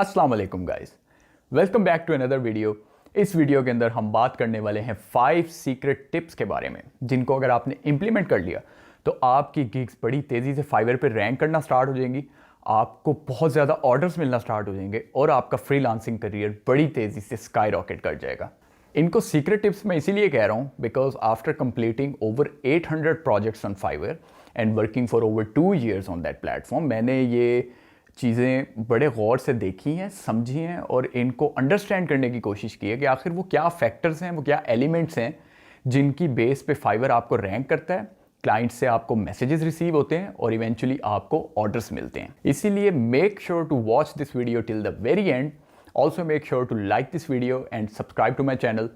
अस्सलाम वालेकुम guys, welcome back to another video. इस वीडियो के अंदर हम बात करने वाले हैं 5 सीक्रेट टिप्स के बारे में, जिनको अगर आपने इंप्लीमेंट कर लिया तो आपकी गिग्स बड़ी तेज़ी से फाइवर पे रैंक करना स्टार्ट हो जाएंगी, आपको बहुत ज़्यादा ऑर्डर्स मिलना स्टार्ट हो जाएंगे और आपका फ्रीलांसिंग करियर बड़ी तेज़ी से स्काई रॉकेट कर जाएगा। इनको सीक्रेट टिप्स मैं इसीलिए कह रहा हूँ because after completing over 800 projects on Fiverr and working for over 2 years on that platform, मैंने ये चीज़ें बड़े गौर से देखी हैं, समझी हैं और इनको अंडरस्टैंड करने की कोशिश की है कि आखिर वो क्या फैक्टर्स हैं, वो क्या एलिमेंट्स हैं जिनकी बेस पे फाइवर आपको रैंक करता है, क्लाइंट से आपको मैसेजेस रिसीव होते हैं और इवेंचुअली आपको ऑर्डर्स मिलते हैं। इसीलिए make sure to watch this video till the very end. Also make sure to like this video and subscribe to my channel.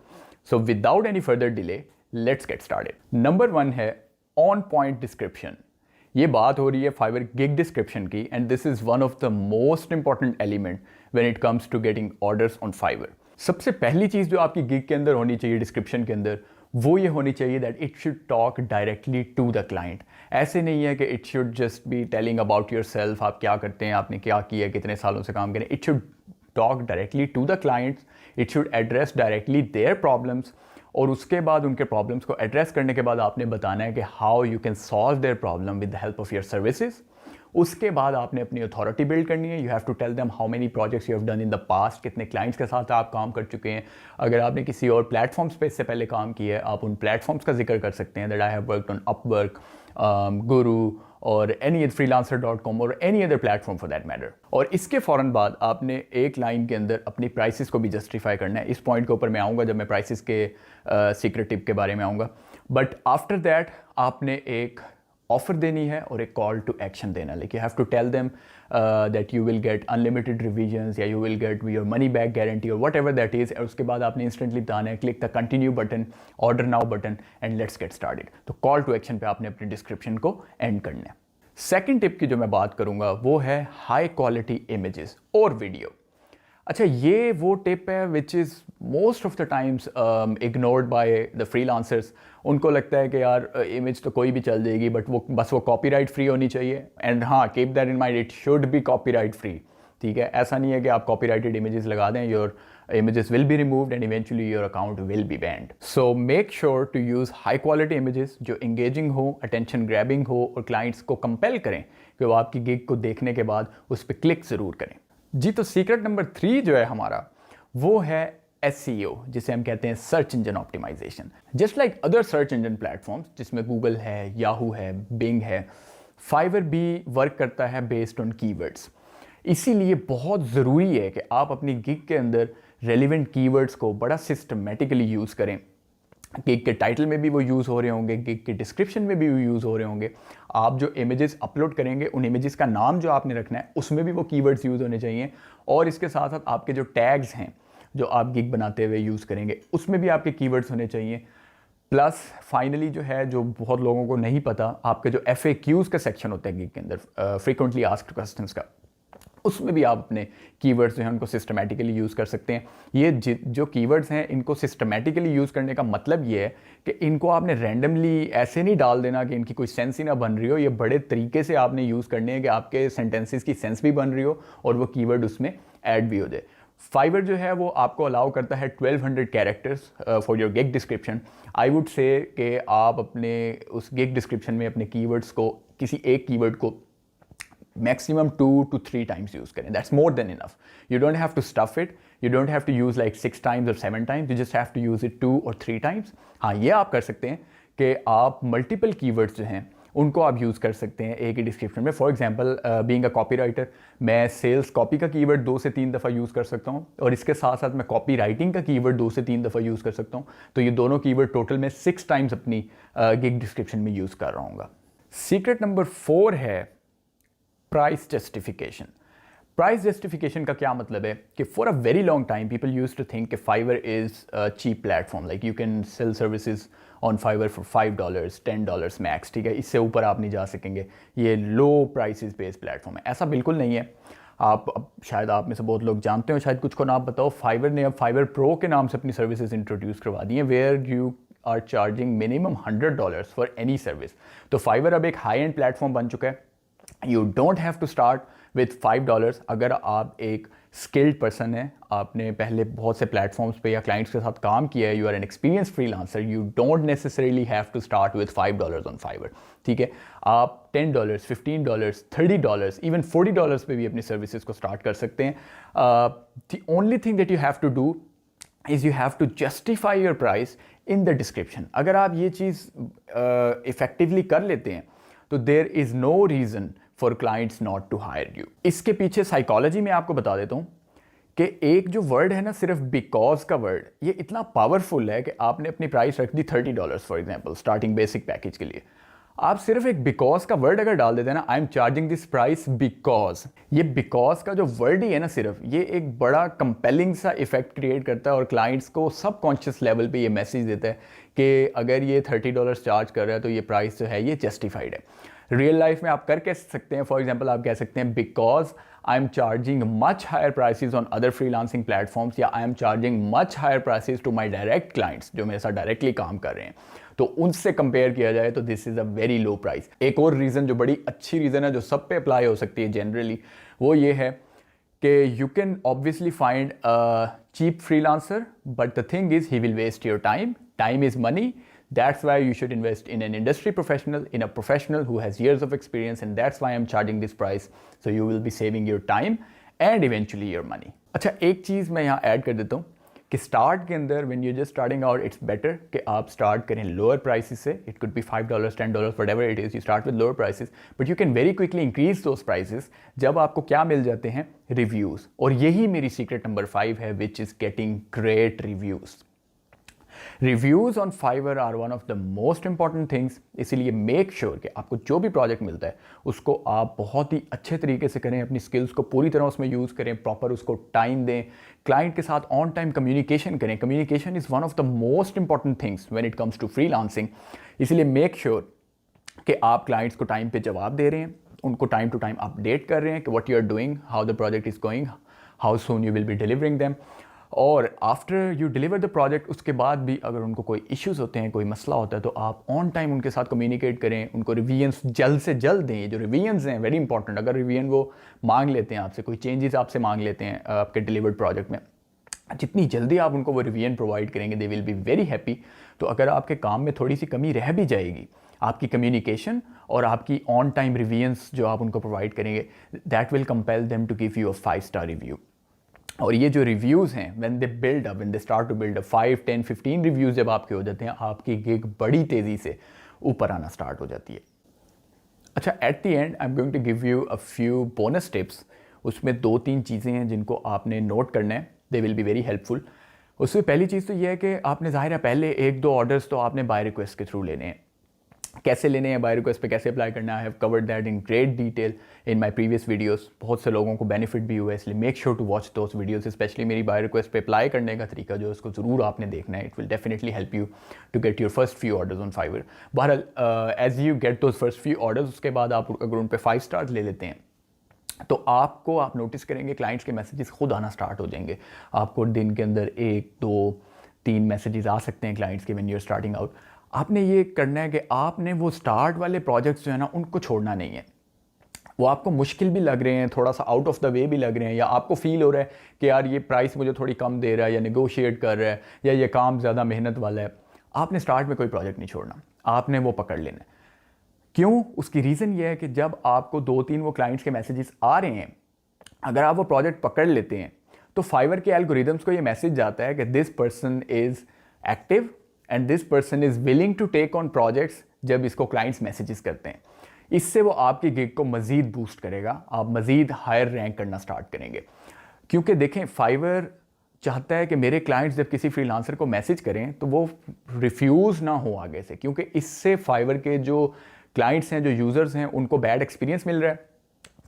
So without any further delay let's get started. Number 1 है on point description. ये बात हो रही है Fiverr gig description की and this is one of the most important element when it comes to getting orders on Fiverr. सबसे पहली चीज़ जो आपकी गिग के अंदर होनी चाहिए डिस्क्रिप्शन के अंदर, वो ये होनी चाहिए that it should talk directly to the client. ऐसे नहीं है कि it should just be telling about योर सेल्फ, आप क्या करते हैं, आपने क्या किया, कितने सालों से काम करें। It should talk directly to the clients, it should address directly their problems और उसके बाद उनके प्रॉब्लम्स को एड्रेस करने के बाद आपने बताना है कि how you can solve their problem with the help of your services. उसके बाद आपने अपनी अथॉरिटी बिल्ड करनी है। You have to tell them how many projects you have done in the past, कितने क्लाइंट्स के साथ आप काम कर चुके हैं। अगर आपने किसी और प्लेटफॉर्म्स पे इससे पहले काम किया है, आप उन प्लेटफॉर्म्स का जिक्र कर सकते हैं that I have worked on Upwork, गुरु और एनी freelancer.com और any other platform for that matter. और इसके फ़ौरन बाद आपने एक लाइन के अंदर अपनी प्राइसेस को भी जस्टिफाई करना है। इस पॉइंट के ऊपर मैं आऊँगा जब मैं प्राइसेस के सीक्रेट टिप के बारे में आऊँगा। बट आफ्टर दैट आपने एक ऑफर देनी है और एक कॉल टू एक्शन देना। Like you have to tell them that you will get unlimited revisions या you will get your money back guarantee और वट एवर दैट इज़। और उसके बाद आपने इंस्टेंटली बताना है click the continue button, order now button and let's get started. तो call to action पे आपने अपनी डिस्क्रिप्शन को एंड करना है। सेकेंड टिप की जो मैं बात करूंगा वो है हाई क्वालिटी इमेजेस और वीडियो। अच्छा, ये वो टिप है which is most of the times ignored by the freelancers. उनको लगता है कि यार इमेज तो कोई भी चल जाएगी बट वो कॉपीराइट फ्री होनी चाहिए। एंड हाँ, keep that in mind, it should be copyright free. ठीक है, ऐसा नहीं है कि आप कॉपीराइटेड इमेजेस लगा दें, your images will be removed and eventually your account will be banned. So make sure to use high quality images जो engaging हो, attention grabbing हो और clients को compel करें कि वो आपकी gig को देखने के बाद उस पर click ज़रूर करें। जी, तो सीक्रेट नंबर 3 जो है हमारा वो है SEO, जिसे हम कहते हैं search engine optimization. Just like other search engine platforms जिसमें गूगल है, याहू है, बिंग है, फाइवर भी वर्क करता है बेस्ड ऑन कीवर्ड्स। इसीलिए बहुत ज़रूरी है कि आप अपनी गिग के अंदर रेलिवेंट कीवर्ड्स को बड़ा सिस्टमेटिकली यूज़ करें। गिग के टाइटल में भी वो यूज़ हो रहे होंगे, गिग के डिस्क्रिप्शन में भी वो यूज़ हो रहे होंगे। आप जो इमेजेस अपलोड करेंगे उन इमेजेस का नाम जो आपने रखना है उसमें भी वो कीवर्ड्स यूज़ होने चाहिए। और इसके साथ साथ आपके जो टैग्स हैं जो आप गिग बनाते हुए यूज़ करेंगे उसमें भी आपके कीवर्ड्स होने चाहिए। प्लस फाइनली जो है, जो बहुत लोगों को नहीं पता, आपके जो FAQs का सेक्शन होता है गिग के अंदर, फ्रीक्वेंटली आस्क्ड क्वेश्चंस का, उसमें भी आप अपने कीवर्ड्स जो हैं उनको सिस्टमेटिकली यूज़ कर सकते हैं। ये जो कीवर्ड्स हैं इनको सिस्टमेटिकली यूज़ करने का मतलब ये है कि इनको आपने रैंडमली ऐसे नहीं डाल देना कि इनकी कोई सेंस ही ना बन रही हो। ये बड़े तरीके से आपने यूज़ करने हैं कि आपके सेंटेंसेस की सेंस भी बन रही हो और वो कीवर्ड उसमें ऐड भी हो जाए। फाइवर जो है वो आपको अलाउ करता है 1200 characters for your gig description. I would say कि आप अपने उस गिग डिस्क्रिप्शन में अपने कीवर्ड्स को, किसी एक कीवर्ड को maximum 2 to 3 times use करें. That's more than enough. You don't have to stuff it. You don't have to use like 6 times or 7 times. You just have to use it 2 or 3 times. हाँ, ये आप कर सकते हैं कि आप multiple keywords जो हैं उनको आप यूज़ कर सकते हैं एक ही डिस्क्रिप्शन में। For example, being a copy writer, मैं सेल्स कॉपी का कीवर्ड 2 से 3 दफ़ा यूज़ कर सकता हूँ और इसके साथ साथ मैं कॉपी राइटिंग का कीवर्ड 2 से 3 दफ़ा यूज़ कर सकता हूँ। तो ये दोनों कीवर्ड टोटल में 6 टाइम्स अपनी गिग डिस्क्रिप्शन में यूज़ कर रहा हूँ। सीक्रेट नंबर 4 है प्राइस जस्टिफिकेशन। प्राइस जस्टिफिकेशन का क्या मतलब है कि for a very long time people use to think कि Fiverr is a cheap platform, like you can sell services on Fiverr for $5, $10 max. ठीक है, इससे ऊपर आप नहीं जा सकेंगे, ये लो प्राइसेस बेस्ड प्लेटफॉर्म है। ऐसा बिल्कुल नहीं है। अब शायद आप में से बहुत लोग जानते हो, शायद कुछ को ना आप बताओ, फाइवर ने अब फाइवर प्रो के नाम से अपनी सर्विसेज इंट्रोड्यूस करवा दी हैं where you are charging minimum $100 for any service. तो फाइवर अब एक हाई एंड प्लेटफॉर्म बन चुका है। You don't have to start with $5 अगर आप एक स्किल्ड पर्सन है, आपने पहले बहुत से प्लेटफॉर्म्स पे या क्लाइंट्स के साथ काम किया है, you are an experienced freelancer, you don't necessarily have to start with $5 on Fiverr, ठीक है। आप $10, $15, $30, इवन $40 पे भी अपनी सर्विसेज को स्टार्ट कर सकते हैं। The only thing that you have to do is you have to justify your price in the description. अगर आप ये चीज़ इफेक्टिवली कर लेते हैं तो there is no reason for clients not to hire you. इसके पीछे साइकोलॉजी में आपको बता देता हूँ कि एक जो वर्ड है ना, सिर्फ बिकॉज का वर्ड, ये इतना पावरफुल है कि आपने अपनी प्राइस रख दी $30 for example starting basic package के लिए। आप सिर्फ एक बिकॉज का वर्ड अगर डाल देते हैं ना, आई am charging this price because, ये बिकॉज का जो वर्ड ही है ना सिर्फ, ये एक बड़ा कंपेलिंग सा इफेक्ट क्रिएट करता है और क्लाइंट्स को सबकॉन्शियस लेवल पे ये मैसेज देता है कि अगर ये $30 चार्ज कर रहा है तो ये प्राइस जो है ये जस्टिफाइड है। रियल लाइफ में आप कर कह सकते हैं, फॉर एग्जाम्पल आप कह सकते हैं because I am charging much higher prices on other freelancing platforms, या I am charging much higher prices to my direct clients जो मेरे साथ डायरेक्टली काम कर रहे हैं, तो उनसे कंपेयर किया जाए तो this is a very low price. एक और रीज़न जो बड़ी अच्छी रीज़न है जो सब पे अप्लाई हो सकती है जनरली, वो ये है कि you can obviously find a cheap freelancer but the thing is he will waste your time, time is money. That's why you should invest in an industry professional, in a professional who has years of experience, and that's why I'm charging this price. So you will be saving your time and eventually your money. अच्छा, एक चीज़ मैं यहाँ add कर देता हूँ कि start के अंदर when you're just starting out, it's better कि आप स्टार्ट करें लोअर प्राइसेस से। It could be $5, $10, whatever it is, you start with lower prices, but you can very quickly increase those prices जब आपको क्या मिल जाते हैं, रिव्यूज़। और यही मेरी सीक्रेट नंबर 5 है, which is getting great reviews. Reviews on Fiverr are one of the most important things, इसीलिए मेक श्योर कि आपको जो भी प्रोजेक्ट मिलता है उसको आप बहुत ही अच्छे तरीके से करें, अपनी स्किल्स को पूरी तरह उसमें यूज़ करें, प्रॉपर उसको टाइम दें, क्लाइंट के साथ ऑन टाइम कम्युनिकेशन करें। Communication is one of the most important things when it comes to freelancing. इसलिए मेक श्योर कि आप क्लाइंट्स को टाइम पे जवाब दे रहे हैं, उनको टाइम टू टाइम अपडेट कर रहे हैं कि what you are doing, how the project is going, how soon you will be delivering them. और after you deliver the project, उसके बाद भी अगर उनको कोई इश्यूज़ होते हैं, कोई मसला होता है, तो आप ऑन टाइम उनके साथ कम्युनिकेट करें, उनको रिवीजन्स जल्द से जल्द दें। ये जो रिवीजन्स हैं वेरी इंपॉर्टेंट। अगर रिवीजन वो मांग लेते हैं आपसे, कोई चेंजेस आपसे मांग लेते हैं आपके डिलीवर्ड प्रोजेक्ट में, जितनी जल्दी आप उनको वो रिवीजन प्रोवाइड करेंगे, दे विल बी वेरी हैप्पी। तो अगर आपके काम में थोड़ी सी कमी रह भी जाएगी, आपकी कम्युनिकेशन और आपकी ऑन टाइम रिवीजन्स जो आप उनको प्रोवाइड करेंगे, that will compel them to give you a 5-star review. और ये जो रिव्यूज़ हैं, when they build up, when they start to build up, 5, 10, 15 reviews जब आपके हो जाते हैं, आपकी गिग बड़ी तेज़ी से ऊपर आना स्टार्ट हो जाती है। अच्छा, at the end I am going to give you a few bonus tips. उसमें 2-3 चीज़ें हैं जिनको आपने नोट करना है, they will be very helpful. उसमें पहली चीज़ तो ये है कि आपने ज़ाहिर है पहले 1-2 ऑर्डर्स तो आपने बाय रिक्वेस्ट के थ्रू लेने हैं। कैसे लेने हैं, बाय रिक्वेस्ट पे कैसे अप्लाई करना है, I have covered that in great detail in my previous videos. बहुत से लोगों को बेनिफिट भी हुआ है, इसलिए make sure to watch those videos. Specially मेरी बाय रिक्वेस्ट पे अप्लाई करने का तरीका जो है उसको ज़रूर आपने देखना है। It will definitely help you to get your first few orders on Fiverr. बहरहाल as you get those first few orders, उसके बाद आप अगर उन पर 5 स्टार्स ले लेते हैं तो आप नोटिस करेंगे क्लाइंट्स के मैसेजेस खुद आना स्टार्ट हो जाएंगे। आपको दिन के अंदर 1, 2, 3 मैसेजेस आ सकते हैं क्लाइंट्स के when you are starting out. आपने ये करना है कि आपने वो स्टार्ट वाले प्रोजेक्ट्स जो है ना उनको छोड़ना नहीं है। वो आपको मुश्किल भी लग रहे हैं, थोड़ा सा आउट ऑफ द वे भी लग रहे हैं, या आपको फील हो रहा है कि यार ये प्राइस मुझे थोड़ी कम दे रहा है, या नेगोशिएट कर रहा है, या ये काम ज़्यादा मेहनत वाला है, आपने स्टार्ट में कोई प्रोजेक्ट नहीं छोड़ना, आपने वो पकड़ लेना है। क्यों? उसकी रीज़न ये है कि जब आपको 2-3 वो क्लाइंट्स के मैसेजेस आ रहे हैं, अगर आप वो प्रोजेक्ट पकड़ लेते हैं तो फाइवर के एल्गोरिदम्स को ये मैसेज जाता है कि this person is active and this person is willing to take on projects. जब इसको क्लाइंट्स मैसेजेस करते हैं, इससे वो आपकी गिग को मज़ीद बूस्ट करेगा, आप मज़ीद हायर रैंक करना स्टार्ट करेंगे। क्योंकि देखें, फाइवर चाहता है कि मेरे क्लाइंट्स जब किसी फ्रीलांसर को मैसेज करें तो वो रिफ्यूज़ ना हो आगे से, क्योंकि इससे फाइवर के जो क्लाइंट्स हैं, जो यूज़र्स हैं, उनको बैड एक्सपीरियंस मिल रहा है।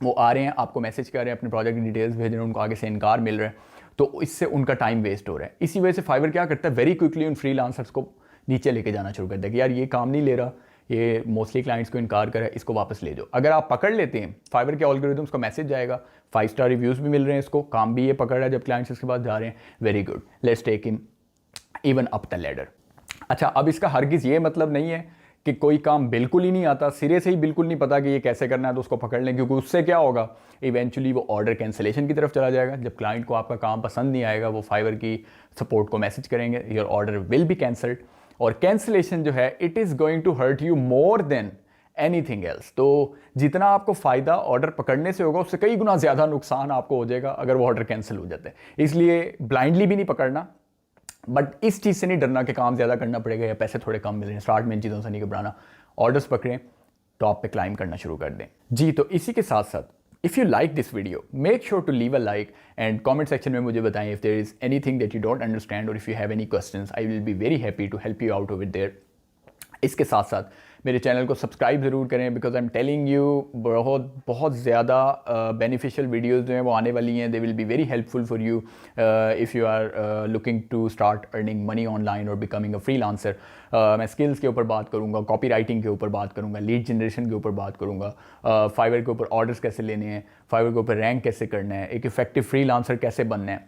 वो आ रहे हैं, आपको मैसेज कर रहे हैं, अपने प्रोजेक्ट की डिटेल्स भेज रहे हैं, उनको आगे से इनकार मिल रहा है, तो इससे उनका टाइम वेस्ट हो रहा है। इसी वजह से फाइवर क्या करता है, वेरी क्विकली उन फ्रीलांसर्स को नीचे लेके जाना शुरू करता है कि यार ये काम नहीं ले रहा, ये मोस्टली क्लाइंट्स को इनकार कर रहा है, इसको वापस ले जाओ। अगर आप पकड़ लेते हैं, फाइवर के एल्गोरिथम्स को मैसेज जाएगा, 5 स्टार रिव्यूज़ भी मिल रहे हैं, इसको काम भी ये पकड़ रहा है जब क्लाइंट्स इसके बाद जा रहे हैं, very good, let's take him even up the ladder. अच्छा, अब इसका हरगिज़ ये मतलब नहीं है कि कोई काम बिल्कुल ही नहीं आता, सिरे से ही बिल्कुल नहीं पता कि ये कैसे करना है, तो उसको पकड़ लें, क्योंकि उससे क्या होगा, इवेंचुअली वो ऑर्डर कैंसिलेशन की तरफ चला जाएगा। जब क्लाइंट को आपका काम पसंद नहीं आएगा, वो फाइवर की सपोर्ट को मैसेज करेंगे, your order will be cancelled. और कैंसिलेशन जो है, it is going to hurt you more than anything else. तो जितना आपको फ़ायदा ऑर्डर पकड़ने से होगा, उससे कई गुना ज़्यादा नुकसान आपको हो जाएगा अगर वो ऑर्डर कैंसिल हो जाते हैं। इसलिए ब्लाइंडली भी नहीं पकड़ना, बट इस चीज़ से नहीं डरना कि काम ज़्यादा करना पड़ेगा या पैसे थोड़े कम मिल रहे हैं। स्टार्ट में इन चीज़ों से नहीं घबराना, ऑर्डर्स पकड़ें, टॉप पे क्लाइंब करना शुरू कर दें। जी, तो इसी के साथ साथ if you like this video, make sure to leave a like and comment section में मुझे बताएं if there is anything that you don't understand और if you have any questions, I will be very happy to help you out over there. इसके साथ साथ मेरे channel को subscribe ज़रूर करें, because I am telling you बहुत ज़्यादा बेनिफिशियल वीडियोज़ जो हैं वो आने वाली हैं। They will be very helpful for you if you are looking to start earning money online और बिकमिंग अ फ्रीलांसर। मैं स्किल्स के ऊपर बात करूँगा, कॉपी राइटिंग के ऊपर बात करूँगा, लीड जनरेशन के ऊपर बात करूँगा, फाइवर के ऊपर ऑर्डर्स कैसे लेने हैं, फाइवर के ऊपर रैंक कैसे करना है, एक इफेक्टिव फ्रीलांसर कैसे बनना है,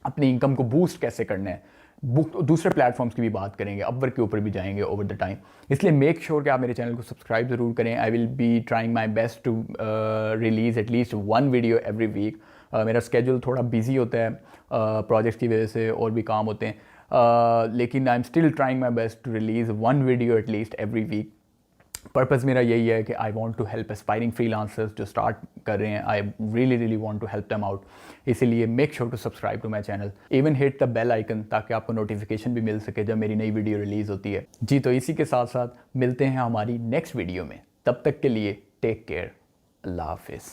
अपनी इनकम को बूस्ट कैसे करना है, दूसरे प्लेटफॉर्म्स की भी बात करेंगे, अपवर्क के ऊपर भी जाएंगे ओवर द टाइम। इसलिए मेक श्योर कि आप मेरे चैनल को सब्सक्राइब ज़रूर करें। I will be trying my best to release at least 1 video every week. मेरा स्केड्यूल थोड़ा बिजी होता है प्रोजेक्ट्स की वजह से, और भी काम होते हैं, लेकिन I am still trying my best to release 1 video at least every week. Purpose मेरा यही है कि I want to help aspiring freelancers जो स्टार्ट कर रहे हैं। I really want to help them out. इसीलिए make sure to subscribe to my channel, even hit the bell icon, ताकि आपको नोटिफिकेशन भी मिल सके जब मेरी नई वीडियो रिलीज़ होती है। जी, तो इसी के साथ साथ मिलते हैं हमारी नेक्स्ट वीडियो में। तब तक के लिए टेक केयर, अल्लाह हाफिज़।